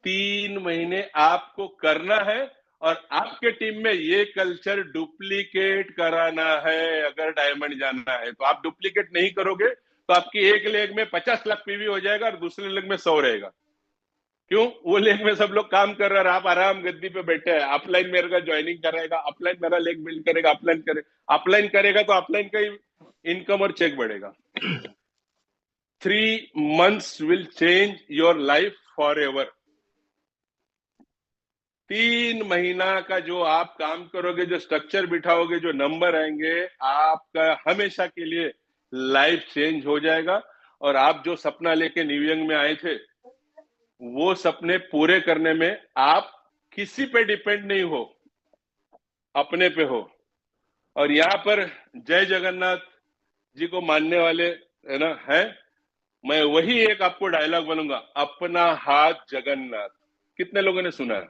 3 महीने आपको करना है। और आपके टीम में ये कल्चर डुप्लीकेट कराना है। अगर डायमंड जाना है तो आप डुप्लीकेट नहीं करोगे तो आपकी एक लेग में 50 लाख पीवी हो जाएगा और दूसरे लेग में 100 रहेगा। क्यों? वो लेग में सब लोग काम कर रहे हैं, आप आराम गद्दी पे बैठे हैं। अपलाइन मेरे का ज्वाइनिंग करेगा, अपलाइन मेरा लेग बिल्ड करेगा, अपलाइन करेगा तो अपलाइन का इनकम और चेक बढ़ेगा। 3 months will change your life forever। 3 महीना का जो आप काम करोगे, जो स्ट्रक्चर बिठाओगे, जो नंबर आएंगे, आपका हमेशा के लिए लाइफ चेंज हो जाएगा। और आप जो सपना लेके न्यूयॉर्क में आए थे, वो सपने पूरे करने में आप किसी पे डिपेंड नहीं हो, अपने पे हो। और यहाँ पर जय जगन्नाथ जी को मानने वाले है ना, है। मैं वही एक आपको डायलॉग बोलूंगा, अपना हाथ जगन्नाथ। कितने लोगों ने सुना है?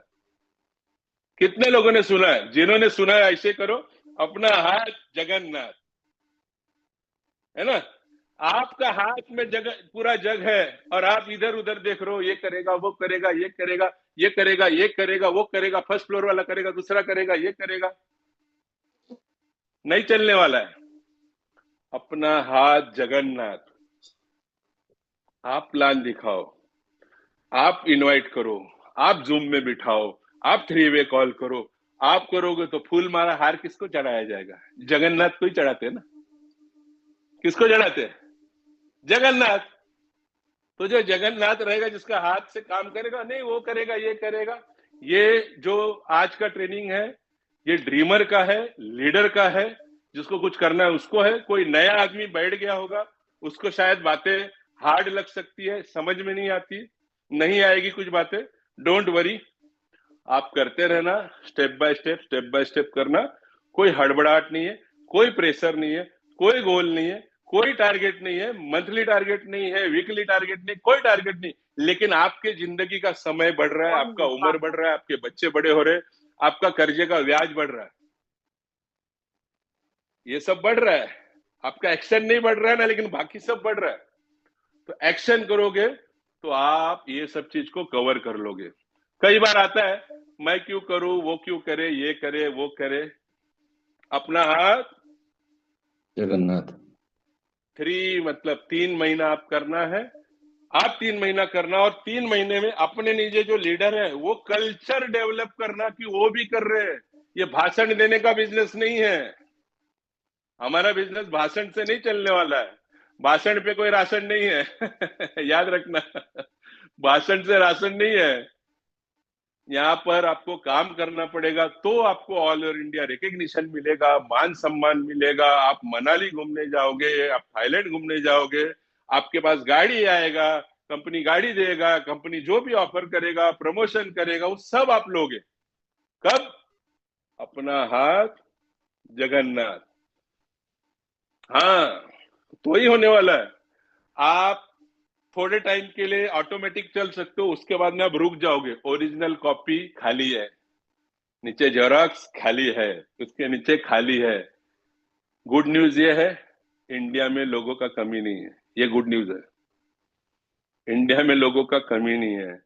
कितने लोगों ने सुना है? जिन्होंने सुना है ऐसे करो, अपना हाथ जगन्नाथ, है ना। आपका हाथ में जगह, पूरा जग है, और आप इधर उधर देख रहे हो, ये करेगा, वो करेगा, ये करेगा, ये करेगा, ये करेगा, वो करेगा, फर्स्ट फ्लोर वाला करेगा, दूसरा करेगा, ये करेगा, नहीं चलने वाला है। अपना हाथ जगन्नाथ। आप प्लान दिखाओ, आप इनवाइट करो, आप जूम में बिठाओ, आप 3 वे कॉल करो। आप करोगे तो फूल माला हार किसको चढ़ाया जाएगा? जगन्नाथ को ही चढ़ाते हैं ना। किसको चढ़ाते हैं? जगन्नाथ। तो जो जगन्नाथ रहेगा, जिसका हाथ से काम करेगा, नहीं वो करेगा, ये करेगा। ये जो आज का ट्रेनिंग है, ये ड्रीमर का है, लीडर का है, जिसको कुछ करना है उसको है। कोई नया आदमी बैठ गया होगा, उसको शायद बातें हार्ड लग सकती है, समझ में नहीं आती, नहीं आएगी कुछ बातें। डोंट वरी, आप करते रहना, स्टेप बाय स्टेप करना। कोई हड़बड़ाहट नहीं है, कोई प्रेशर नहीं है, कोई गोल नहीं है, कोई टारगेट नहीं है, मंथली टारगेट नहीं है, वीकली टारगेट नहीं, कोई टारगेट नहीं। लेकिन आपके जिंदगी का समय बढ़ रहा है, आपका उम्र बढ़ रहा है, आपके बच्चे बड़े हो रहे हैं, आपका कर्जे का ब्याज बढ़ रहा है, ये सब बढ़ रहा है। आपका एक्शन नहीं बढ़ रहा है ना, लेकिन बाकी सब बढ़ रहा है। तो एक्शन करोगे तो आप ये सब चीज को कवर कर लोगे। कई बार आता है, मैं क्यों करूं, वो क्यों करे, ये करे, वो करे। अपना हाथ जगन्नाथ। 3 मतलब 3 महीना आप करना है। आप 3 महीना करना, और 3 महीने में अपने नीचे जो लीडर है वो कल्चर डेवलप करना कि वो भी कर रहे हैं। ये भाषण देने का बिजनेस नहीं है। हमारा बिजनेस भाषण से नहीं चलने वाला है, भाषण पे कोई राशन नहीं है याद रखना, भाषण से राशन नहीं है। यहाँ पर आपको काम करना पड़ेगा तो आपको ऑल ओवर इंडिया रिकग्निशन मिलेगा, मान सम्मान मिलेगा। आप मनाली घूमने जाओगे, आप थाईलैंड घूमने जाओगे, आपके पास गाड़ी आएगा, कंपनी गाड़ी देगा, कंपनी जो भी ऑफर करेगा, प्रमोशन करेगा, वो सब आप लोगे। कब? अपना हाथ जगन्नाथ। हाँ, तो ही होने वाला है। आप थोड़े टाइम के लिए ऑटोमेटिक चल सकते हो, उसके बाद में आप रुक जाओगे। ओरिजिनल कॉपी खाली है, नीचे जेरॉक्स खाली है, उसके नीचे खाली है। गुड न्यूज ये है, इंडिया में लोगों का कमी नहीं है। ये गुड न्यूज है, इंडिया में लोगों का कमी नहीं है।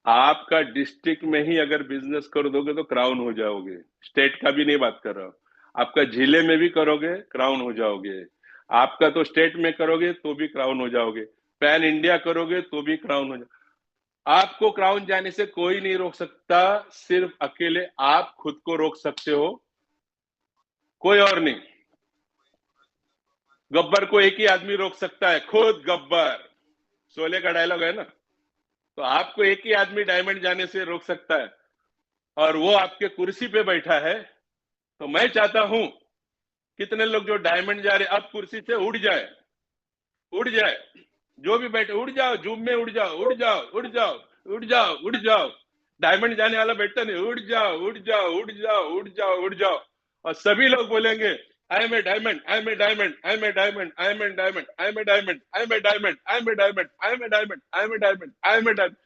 आपका डिस्ट्रिक्ट में ही अगर बिजनेस कर दोगे तो क्राउन हो जाओगे। स्टेट का भी नहीं बात कर रहा हूं, आपका जिले में भी करोगे क्राउन हो जाओगे। आपका तो स्टेट में करोगे तो भी क्राउन हो जाओगे, पैन इंडिया करोगे तो भी क्राउन हो जाओगे। आपको क्राउन जाने से कोई नहीं रोक सकता, सिर्फ अकेले आप खुद को रोक सकते हो, कोई और नहीं। गब्बर को एक ही आदमी रोक सकता है, खुद गब्बर। शोले का डायलॉग है ना। तो आपको एक ही आदमी डायमंड जाने से रोक सकता है, और वो आपके कुर्सी पे बैठा है। तो मैं चाहता हूं कितने लोग जो डायमंड जा रहे अब कुर्सी से उड़ जाए, उड़ जाए। जो भी बैठे उड़ जाओ, जूम में उड़ जाओ, उड़ जाओ, उड़ जाओ, उड़ जाओ, उड़ जाओ। डायमंड जाने वाला बैठता नहीं, उड़ जाओ, उड़ जाओ, उड़ जाओ, उड़ जाओ, उड़ जाओ। और सभी लोग बोलेंगे I am a diamond, I am a diamond, I am a diamond, I am a diamond, I am a diamond, I am a diamond, I am a diamond, I am a diamond, I am a diamond, I am a diamond.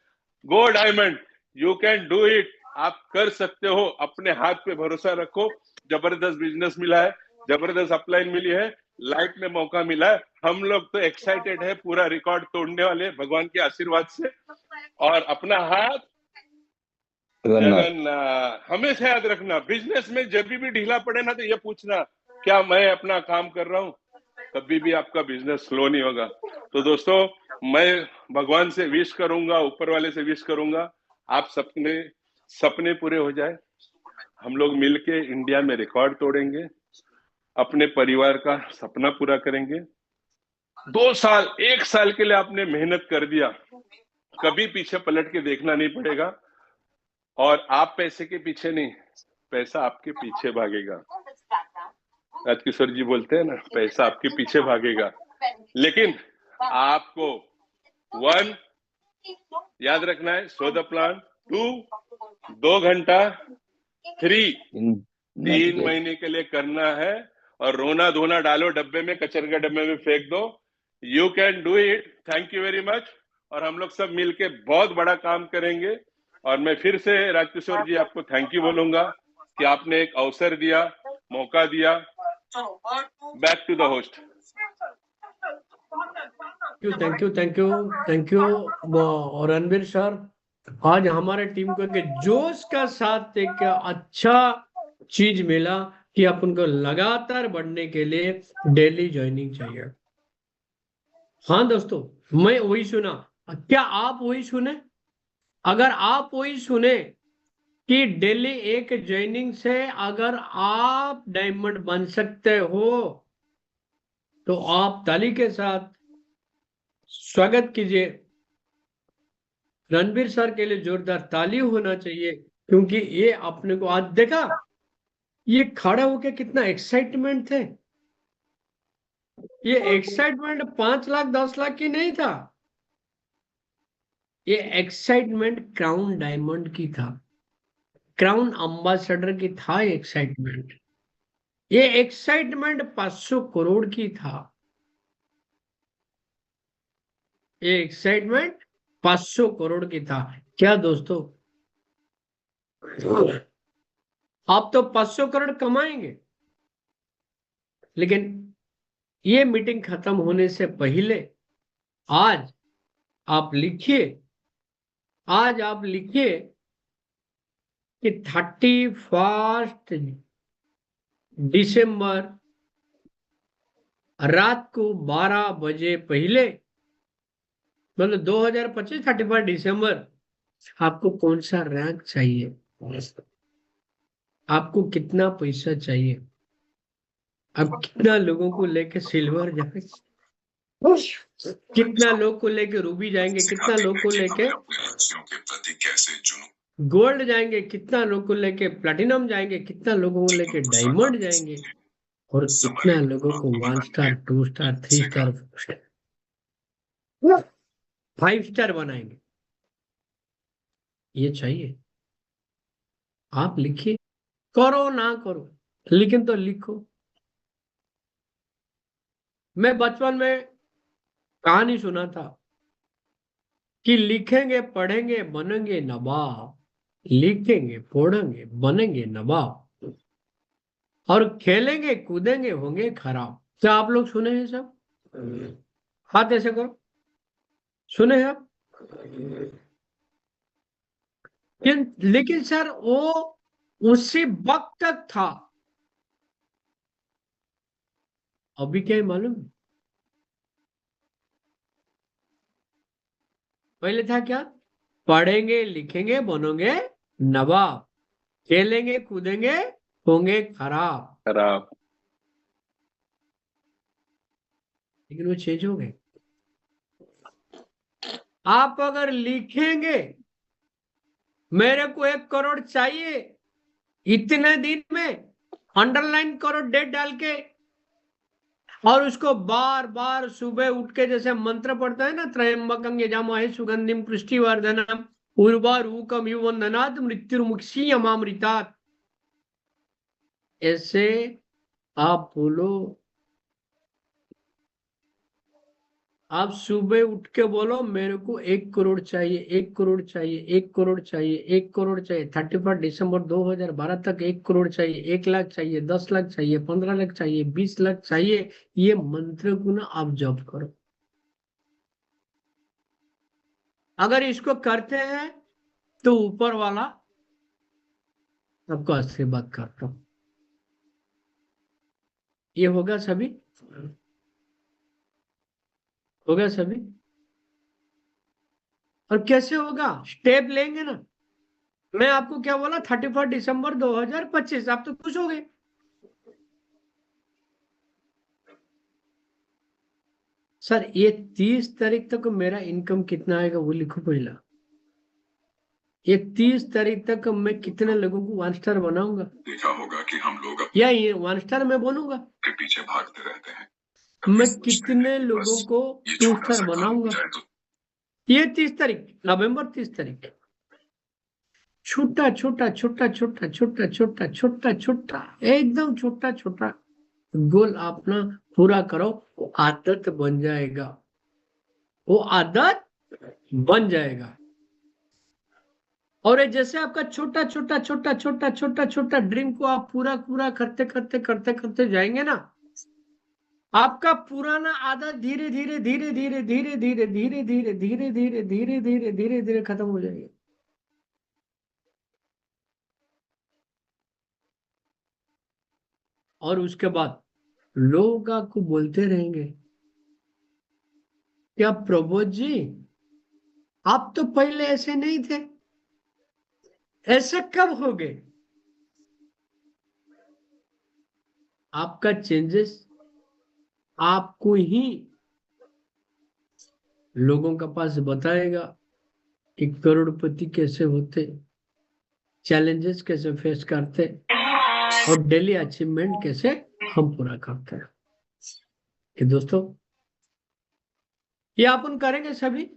Go diamond, you can do it. आप कर सकते हो, अपने हाथ पे भरोसा रखो। जबरदस्त बिजनेस मिला है, जबरदस्त अपलाइन मिली है, लाइफ में मौका मिला है। हम लोग तो एक्साइटेड है, पूरा रिकॉर्ड तोड़ने वाले भगवान के आशीर्वाद से। और अपना हाथ जगन्नाथ। हमेशा याद रखना, बिजनेस में जब भी ढीला पड़े ना तो ये पूछना क्या मैं अपना काम कर रहा हूँ, कभी भी आपका बिजनेस स्लो नहीं होगा। तो दोस्तों, मैं भगवान से विश करूंगा, ऊपर वाले से विश करूंगा, आप सपने पूरे हो जाए। हम लोग मिलके इंडिया में रिकॉर्ड तोड़ेंगे, अपने परिवार का सपना पूरा करेंगे। 2 साल 1 साल के लिए आपने मेहनत कर दिया, कभी पीछे पलट के देखना नहीं पड़ेगा। और आप पैसे के पीछे नहीं, पैसा आपके पीछे भागेगा। राजकिशोर जी बोलते हैं ना, पैसा आपके पीछे भागेगा। लेकिन आपको 1 याद रखना है, सो द प्लान। 2 घंटा, 3 महीने के लिए करना है। और रोना धोना डालो डब्बे में, कचरे के डब्बे में फेंक दो। You can do it. Thank you very much. और हम लोग सब मिलके बहुत बड़ा काम करेंगे। और मैं फिर से राजकिशोर जी आपको थैंक यू बोलूंगा कि आपने एक अवसर दिया, मौका दिया। Back to the host. Thank you, thank you, thank you Ranbir sir. आज हमारे टीम को एक जोश का साथ एक अच्छा चीज मिला कि अपन को लगातार बढ़ने के लिए डेली ज्वाइनिंग चाहिए। हाँ दोस्तों, मैं वही सुना, क्या आप वही सुने? अगर आप वही सुने कि डेली एक ज्वाइनिंग से अगर आप डायमंड बन सकते हो, तो आप ताली के साथ स्वागत कीजिए। रणबीर सर के लिए जोरदार ताली होना चाहिए, क्योंकि ये अपने को आज देखा, ये खड़ा होके कितना एक्साइटमेंट थे। ये एक्साइटमेंट 5 लाख 10 लाख की नहीं था, ये एक्साइटमेंट क्राउन डायमंड की था, क्राउन एम्बेसडर की था। एक्साइटमेंट, ये एक्साइटमेंट 500 करोड़ की था। ये एक्साइटमेंट 500 करोड़ की था। क्या दोस्तों, आप तो 500 करोड़ कमाएंगे, लेकिन ये मीटिंग खत्म होने से पहले आज आप लिखिए, आज आप लिखिए कि 31 दिसंबर रात को 12 बजे पहले, मतलब 2025 31 दिसंबर, आपको कौन सा रैंक चाहिए, आपको कितना पैसा चाहिए, अब कितना लोगों को लेके सिल्वर जाएंगे, कितना लोग को लेके रूबी जाएंगे, कितना लोग को लेके गोल्ड जाएंगे, कितना लोग को लेके प्लैटिनम जाएंगे, कितना लोगों को लेके डायमंड जाएंगे, और कितना लोगों को 1 स्टार 2 स्टार 3 स्टार 5 स्टार बनाएंगे। ये चाहिए। आप लिखिए, करो ना करो, लेकिन तो लिखो। मैं बचपन में कहानी सुना था कि लिखेंगे पढ़ेंगे बनेंगे नवाब, लिखेंगे पढ़ेंगे बनेंगे नवाब, और खेलेंगे कूदेंगे होंगे खराब। क्या आप लोग सुने हैं सब? हाथ ऐसे करो, सुने हैं आप? लेकिन सर वो उसी वक्त तक था, अभी क्या है मालूम? पहले था क्या? पढ़ेंगे लिखेंगे बनोगे नवाब, खेलेंगे कूदेंगे होंगे खराब। खराब। लेकिन वो चेंज हो गए। आप अगर लिखेंगे मेरे को 1 करोड़ चाहिए इतने दिन में, अंडरलाइन करो डेट डाल के, और उसको बार बार सुबह उठ के जैसे मंत्र पढ़ता है ना, त्रयंबकं यजामहे सुगंधिम पुष्टिवर्धनम उर्वारुकम इव वंदनात् मृत्युर्मुक्षीयमामृतात्, ऐसे आप बोलो। आप सुबह उठ के बोलो मेरे को 1 करोड़ चाहिए, 1 करोड़ चाहिए, 1 करोड़ चाहिए, 1 करोड़ चाहिए, 31 दिसंबर 2012 तक 1 करोड़ चाहिए, 1 लाख चाहिए, 10 लाख चाहिए, 15 लाख चाहिए, 20 लाख चाहिए। ये मंत्र को ना आप जप करो। अगर इसको करते हैं तो ऊपर वाला सबको आशीर्वाद करता हूं। ये होगा सभी, होगा सभी। और कैसे होगा? स्टेप लेंगे ना। मैं आपको क्या बोला? 31 दिसंबर 2025। आप तो खुश हो गए। सर ये 30 तारीख तक मेरा इनकम कितना आएगा वो लिखो पहला। ये 30 तारीख तक मैं कितने लोगों को 1 स्टार बनाऊंगा? देखा होगा कि हम लोग या ये 1 स्टार में बनूंगा? के पीछे भागते रहते हैं। मैं कितने लोगों को 2 स्टार बनाऊंगा? ये 30 तारीख, नवंबर 30 तारीख। छोटा छोटा छोटा छोटा छोटा छोटा छोटा छोटा एकदम छोटा छोटा गोल अपना पूरा करो, वो आदत बन जाएगा, वो आदत बन जाएगा। और ये जैसे आपका छोटा छोटा छोटा छोटा छोटा छोटा ड्रीम को आप पूरा पूरा करते करते करते करते जाएंगे ना, आपका पुराना आदत धीरे धीरे धीरे धीरे धीरे धीरे धीरे धीरे धीरे धीरे धीरे धीरे धीरे धीरे खत्म हो जाएगी। और उसके बाद लोग आपको बोलते रहेंगे क्या प्रबोध जी आप तो पहले ऐसे नहीं थे, ऐसा कब हो गए? आपका चेंजेस आपको ही लोगों के पास बताएगा कि करोड़पति कैसे होते, चैलेंजेस कैसे फेस करते, और डेली अचीवमेंट कैसे हम पूरा करते हैं। कि दोस्तों ये अपन करेंगे सभी।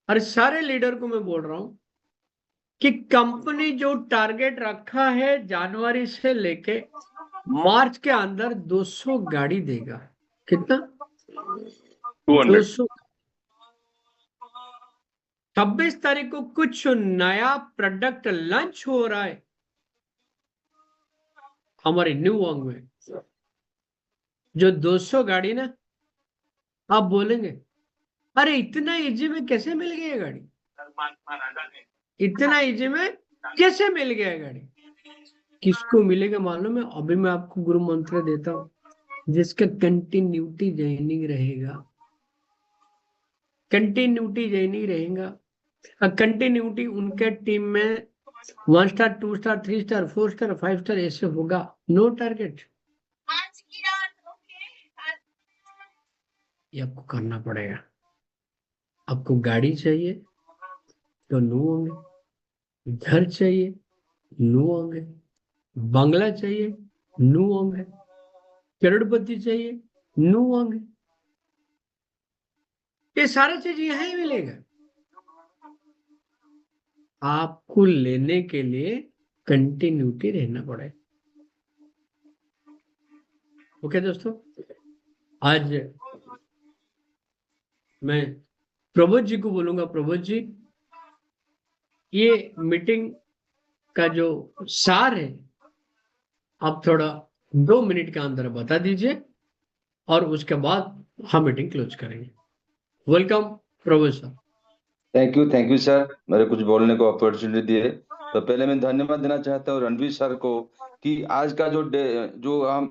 और सारे लीडर को मैं बोल रहा हूं कि कंपनी जो टारगेट रखा है जनवरी से लेके मार्च के अंदर 200 गाड़ी देगा। कितना? 200। 26 तारीख को कुछ नया प्रोडक्ट लॉन्च हो रहा है हमारे न्यू वॉन्ग में, जो 200 गाड़ी ना, आप बोलेंगे अरे इतना इजी में कैसे मिल गई गाड़ी, इतना इजी में कैसे मिल गया गाड़ी? किसको मिलेगा मालूम है? अभी मैं आपको गुरु मंत्र देता हूं, जिसका कंटिन्यूटी जॉइनिंग रहेगा, कंटिन्यूटी जॉइनिंग रहेगा। कंटिन्यूटी उनके टीम में 1 star 2 star 3 star 4 star 5 star ऐसे होगा। नो टारगेट, ये आपको करना पड़ेगा। आपको गाड़ी चाहिए तो नो होंगे, घर चाहिए नो होंगे, बंगला चाहिए नो होंगे, करोड़पति चाहिए नो होंगे। ये सारा चीज यहां ही मिलेगा। आपको लेने के लिए कंटिन्यूटी रहना पड़ेगा। ओके दोस्तों, आज मैं प्रबोध जी को बोलूंगा, प्रबोध जी ये मीटिंग का जो सार है आप थोड़ा 2 मिनट के अंदर बता दीजिए और उसके बाद हम मीटिंग क्लोज करेंगे। Welcome Prabhu sir. Thank you sir, मेरे कुछ बोलने को अपॉर्चुनिटी दिए। तो पहले मैं धन्यवाद देना चाहता हूँ रणवीर सर को कि आज का जो हम